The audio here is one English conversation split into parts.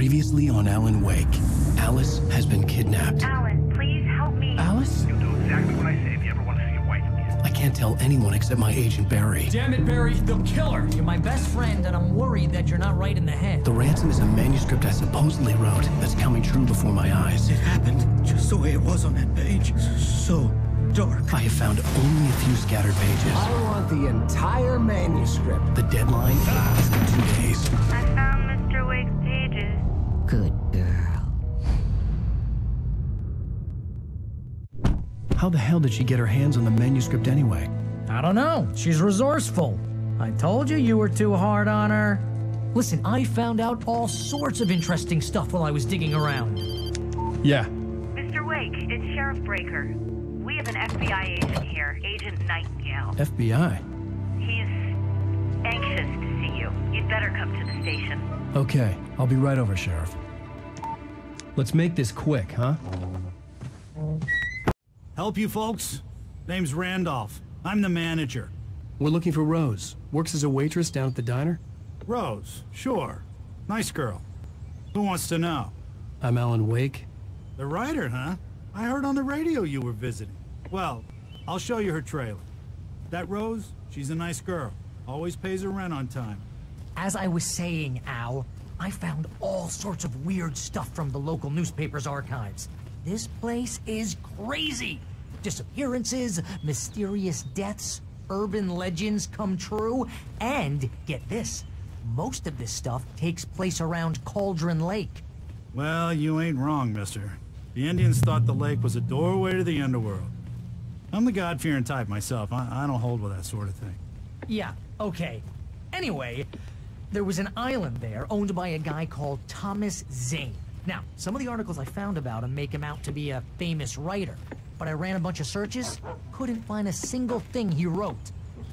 Previously on Alan Wake, Alice has been kidnapped. Alan, please help me. Alice? You'll do exactly what I say if you ever want to see your wife again. I can't tell anyone except my agent Barry. Damn it, Barry, they'll kill her. You're my best friend, and I'm worried that you're not right in the head. The ransom is a manuscript I supposedly wrote that's coming true before my eyes. It happened just the way it was on that page. So dark. I have found only a few scattered pages. I want the entire manuscript. The deadline is in 2 days. I found Mr. Wake's pages. Good girl. How the hell did she get her hands on the manuscript anyway? I don't know. She's resourceful. I told you were too hard on her. Listen, I found out all sorts of interesting stuff while I was digging around. Yeah. Mr. Wake, it's Sheriff Breaker. We have an FBI agent here, Agent Nightingale. FBI? He's anxious to see you. You'd better come to the station. Okay, I'll be right over, Sheriff. Let's make this quick, huh? Help you folks? Name's Randolph. I'm the manager. We're looking for Rose. Works as a waitress down at the diner. Rose, sure. Nice girl. Who wants to know? I'm Alan Wake. The writer, huh? I heard on the radio you were visiting. Well, I'll show you her trailer. That Rose, she's a nice girl. Always pays her rent on time. As I was saying, Al, I found all sorts of weird stuff from the local newspaper's archives. This place is crazy. Disappearances, mysterious deaths, urban legends come true, and get this, most of this stuff takes place around Cauldron Lake. Well, you ain't wrong, mister. The Indians thought the lake was a doorway to the underworld. I'm the God-fearing type myself. I don't hold with that sort of thing. Yeah, okay. Anyway, there was an island there owned by a guy called Thomas Zane. Now, some of the articles I found about him make him out to be a famous writer, but I ran a bunch of searches, couldn't find a single thing he wrote.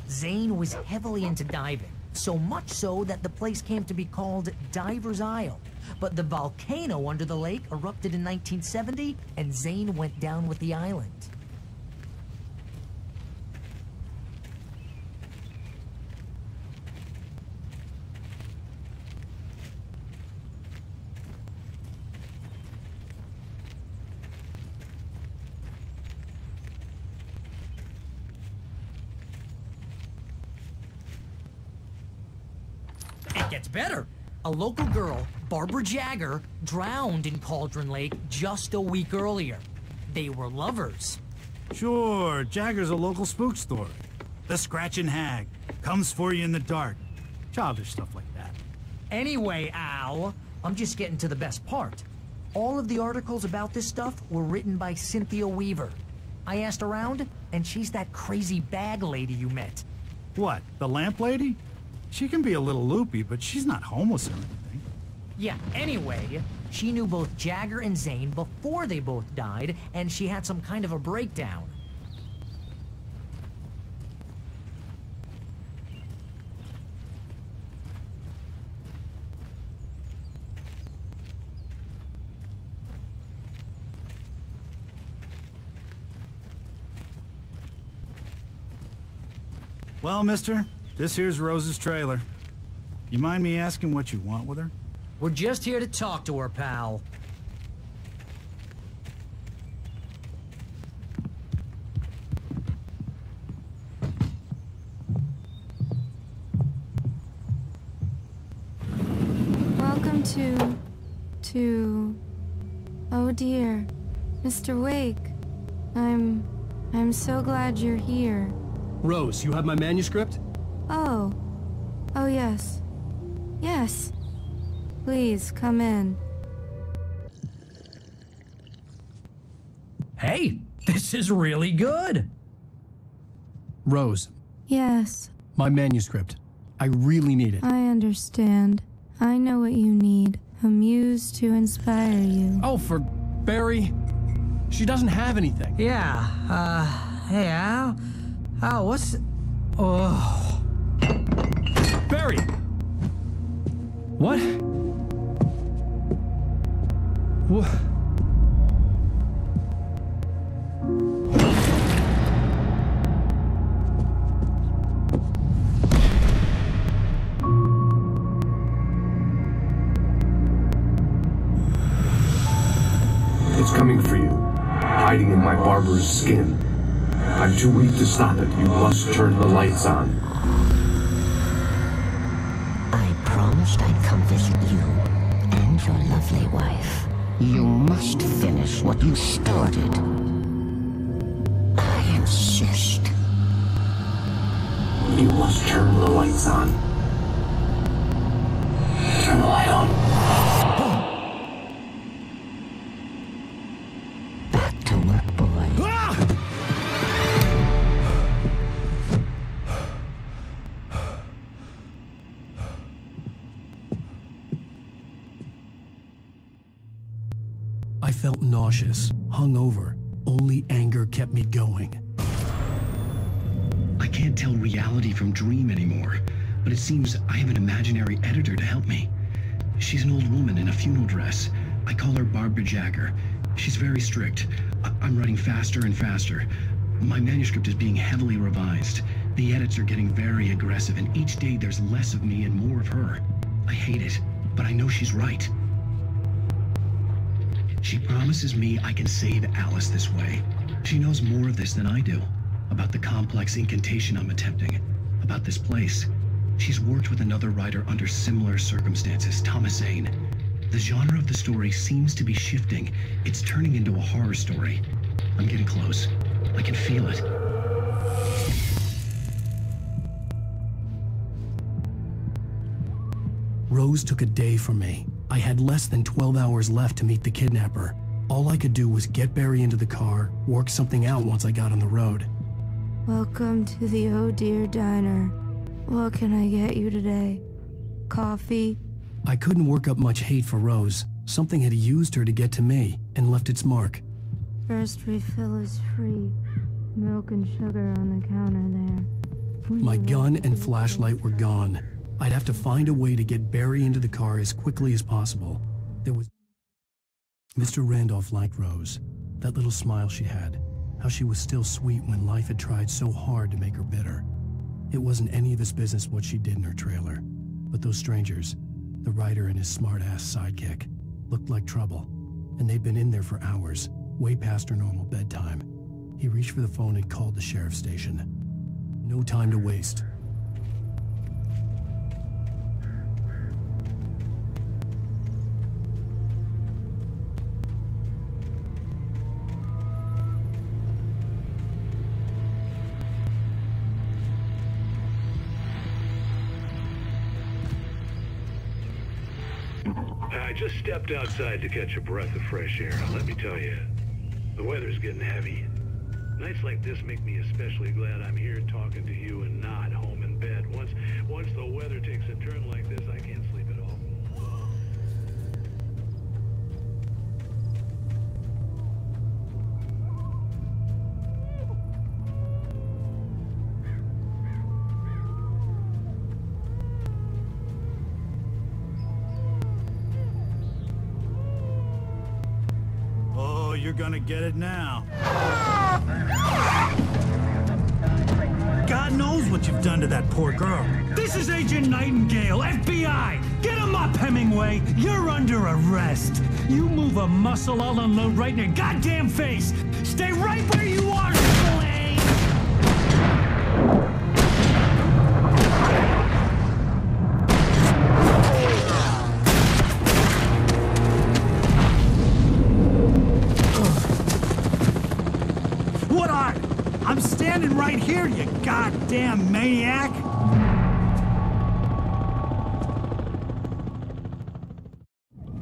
Zane was heavily into diving, so much so that the place came to be called Diver's Isle. But the volcano under the lake erupted in 1970, and Zane went down with the island. It gets better. A local girl, Barbara Jagger, drowned in Cauldron Lake just a week earlier. They were lovers. Sure, Jagger's a local spook story. The Scratching Hag. Comes for you in the dark. Childish stuff like that. Anyway, Al, I'm just getting to the best part. All of the articles about this stuff were written by Cynthia Weaver. I asked around, and she's that crazy bag lady you met. What, the lamp lady? She can be a little loopy, but she's not homeless or anything. Yeah, anyway, she knew both Jagger and Zane before they both died, and she had some kind of a breakdown. Well, mister, this here's Rose's trailer. You mind me asking what you want with her? We're just here to talk to her, pal. Welcome to... Oh dear, Mr. Wake. I'm so glad you're here. Rose, you have my manuscript? Oh. Oh yes. Yes. Please, come in. Hey, this is really good. Rose, Yes, my manuscript. I really need it. I understand. I know what you need. A muse to inspire you. Oh, for Barry? She doesn't have anything. Yeah, hey, Al? Al, what's... Oh... Barry! What? What? coming for you, hiding in my barber's skin. I'm too weak to stop it. You must turn the lights on. I promised I'd come visit you and your lovely wife. You must finish what you started. I insist. You must turn the lights on. Turn the light on. Back to work, boy. I felt nauseous, hungover. Only anger kept me going. I can't tell reality from dream anymore, but it seems I have an imaginary editor to help me. She's an old woman in a funeral dress. I call her Barbara Jagger. She's very strict. I'm writing faster and faster. My manuscript is being heavily revised. The edits are getting very aggressive, and each day there's less of me and more of her. I hate it, but I know she's right. She promises me I can save Alice this way. She knows more of this than I do. About the complex incantation I'm attempting. About this place. She's worked with another writer under similar circumstances, Thomas Zane. The genre of the story seems to be shifting. It's turning into a horror story. I'm getting close. I can feel it. Rose took a day from me. I had less than 12 hours left to meet the kidnapper. All I could do was get Barry into the car, work something out once I got on the road. Welcome to the Oh Dear Diner. What can I get you today? Coffee? I couldn't work up much hate for Rose. Something had used her to get to me and left its mark. First refill is free. Milk and sugar on the counter there. My gun and flashlight were gone. I'd have to find a way to get Barry into the car as quickly as possible. There was... Mr. Randolph liked Rose. That little smile she had. How she was still sweet when life had tried so hard to make her bitter. It wasn't any of his business what she did in her trailer. But those strangers, the writer and his smart-ass sidekick, looked like trouble. And they'd been in there for hours, way past her normal bedtime. He reached for the phone and called the sheriff's station. No time to waste. I just stepped outside to catch a breath of fresh air. Let me tell you, the weather's getting heavy. Nights like this make me especially glad I'm here talking to you and not home in bed. Once the weather takes a turn like this, I can't sleep at all. You're gonna get it now. God knows what you've done to that poor girl. This is Agent Nightingale, FBI! Get him up, Hemingway! You're under arrest! You move a muscle, I'll unload right in your goddamn face! Stay right where you are, Slane! I'm standing right here, you goddamn maniac!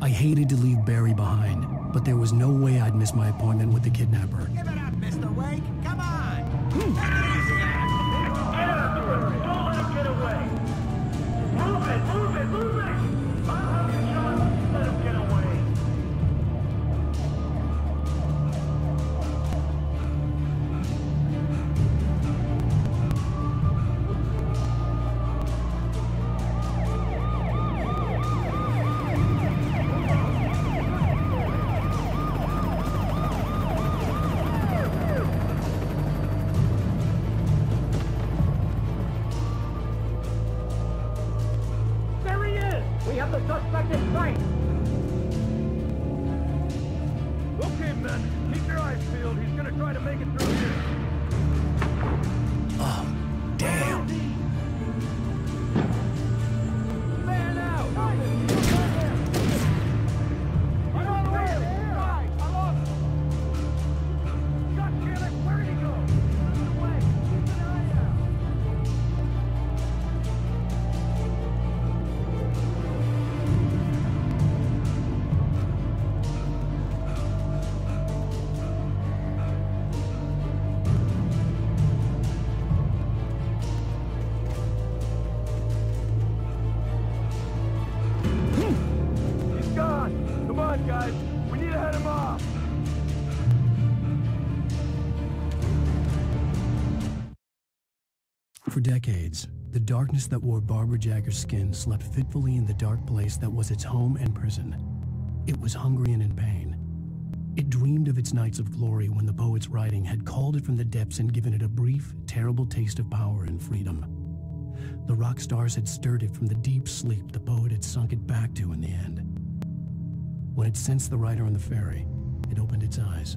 I hated to leave Barry behind, but there was no way I'd miss my appointment with the kidnapper. Give it up, Mr. Wake. Come on. Take it easy. Get after him. Don't let him get away. Move it. I'll have you, John. Let him get away. on, guys. We need to head him off. For decades, the darkness that wore Barbara Jagger's skin slept fitfully in the dark place that was its home and prison. It was hungry and in pain. It dreamed of its nights of glory when the poet's writing had called it from the depths and given it a brief, terrible taste of power and freedom. The rock stars had stirred it from the deep sleep the poet had sunk it back to in the end. When it sensed the writer on the ferry, it opened its eyes.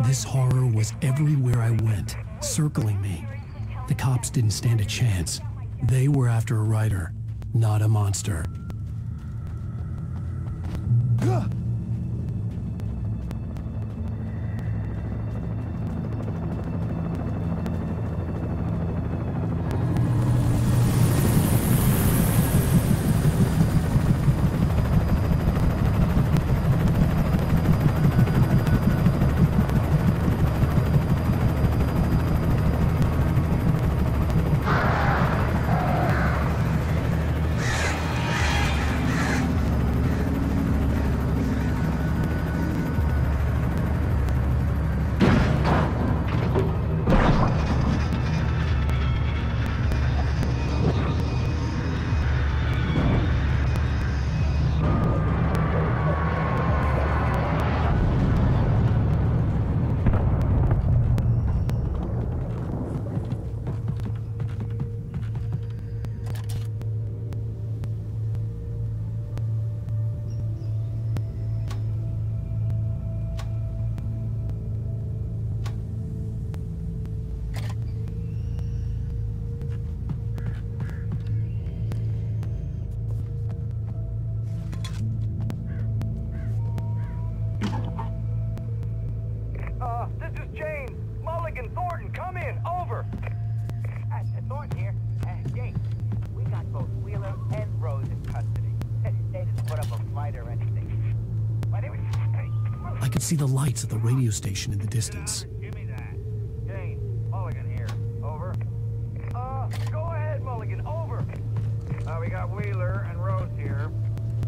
This horror was everywhere I went, circling me. The cops didn't stand a chance. They were after a writer, not a monster. Thornton here. Jake, we got both Wheeler and Rose in custody. They didn't put up a fight or anything. But it was... I could see the lights at the radio station in the distance. Give me that. Jane, Mulligan here. Over. Go ahead, Mulligan. Over. We got Wheeler and Rose here.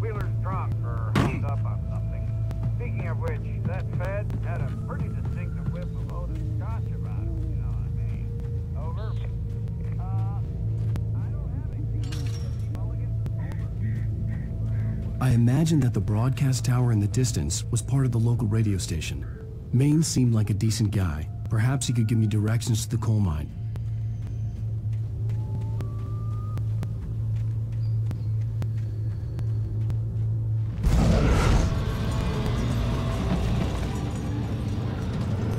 Wheeler's drunk or hooked up on something. Speaking of which, that Fed had a pretty distinctive whiff of Otis Scotch about him, you know what I mean? Over. I don't have anything. Mulligan. I imagined that the broadcast tower in the distance was part of the local radio station. Maine seemed like a decent guy. Perhaps he could give me directions to the coal mine.